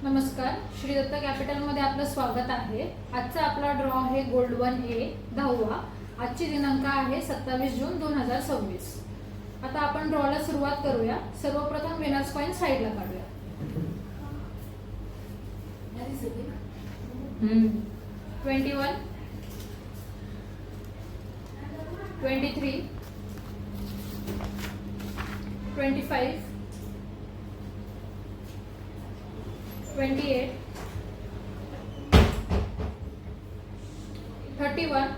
नमस्कार, श्री दत्त कॅपिटलमध्ये आपलं स्वागत आहे। आजचा आपला ड्रॉ आहे गोल्ड 1A 10वा। आजची दिनांक आहे 27 जून 2026। आता आपण ड्रॉला सुरुवात करूया। सर्वप्रथम विनर्स कॉइन साइडला काढूया। 21 23 25 28 31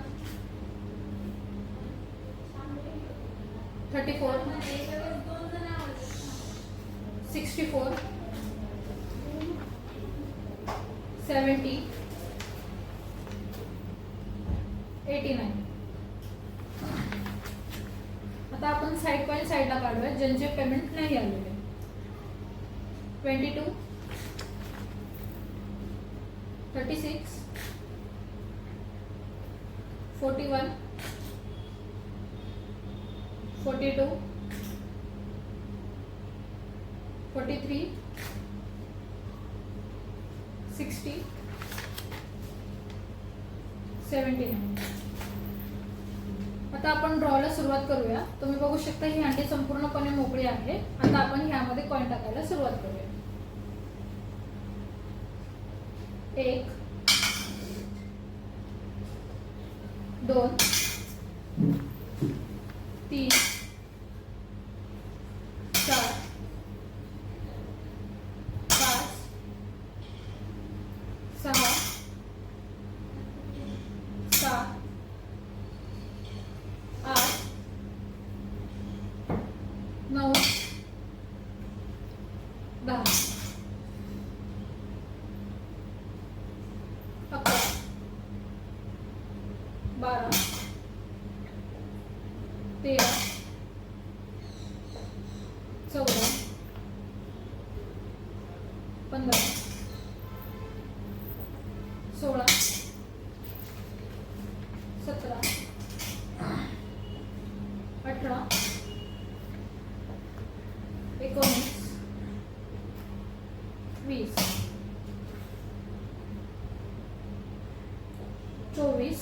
34 64 70 89। आता आपण साइड कॉइन साइडला काढूया ज्यांचे पेमेंट नाही आलेले। 22 36 41 42 43 60 79। आता आपण ड्रॉला सुरुवात करूया। तुम्ही बघू शकता ही हंडी संपूर्णपणे मोकळी आहे। आता आपण ह्यामध्ये कॉइन टाकायला सुरुवात करूया। 1 2 3 4 5 6 7 8 9 10 11 12 13 14 15 16 17 18 19 20 24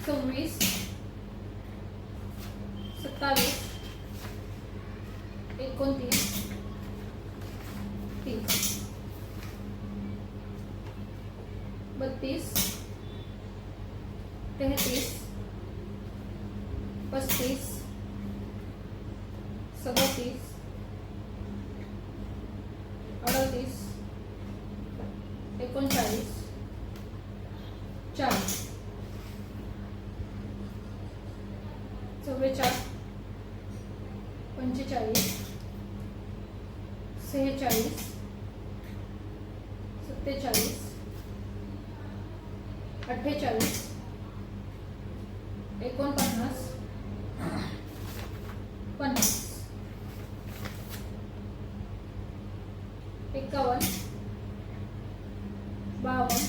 26 27 29 30 32 33 35 37 38 39 40 44 45 46 47 48 49 50 51 52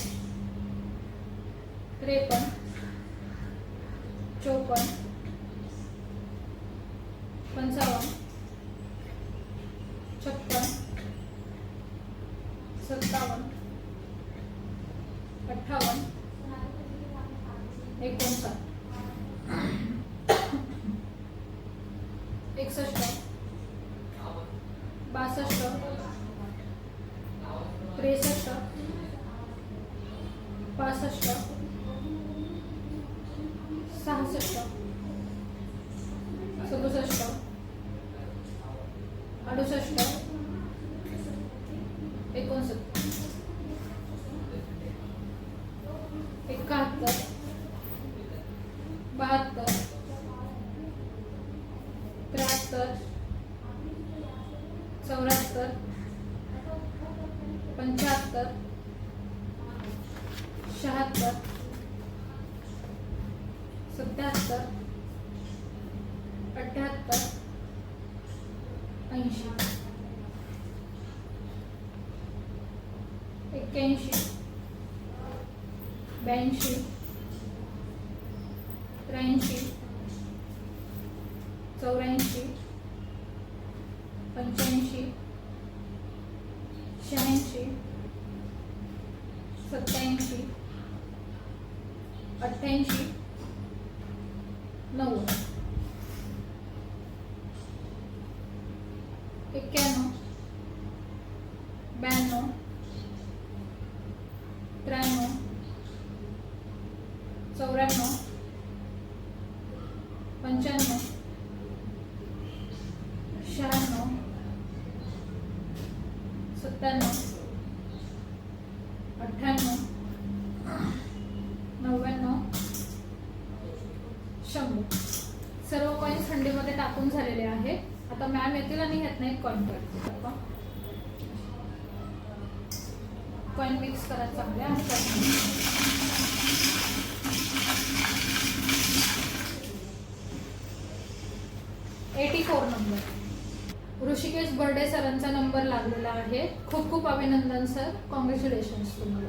53 54 55 56 57 58 59 61 62 63 65 66 67 68 69 71 72 73 74 75 76 77 78 80 81 82 83 84 85 86 87 88 90 91 92 93 94 95 96 97 98 99 100 सर्व कॉइन्स थंडीमध्ये टाकून झालेले आहे. आता मॅम येतील आणि ह्यातनं एक कॉइन काढतील. कॉइन मिक्स करा चांगले आणि 84 नंबर ऋषिकेश बर्डे सरांचा नंबर लागलेला आहे. खूप खूप अभिनंदन सर, कॉंग्रॅच्युलेशन्स तुम्हाला.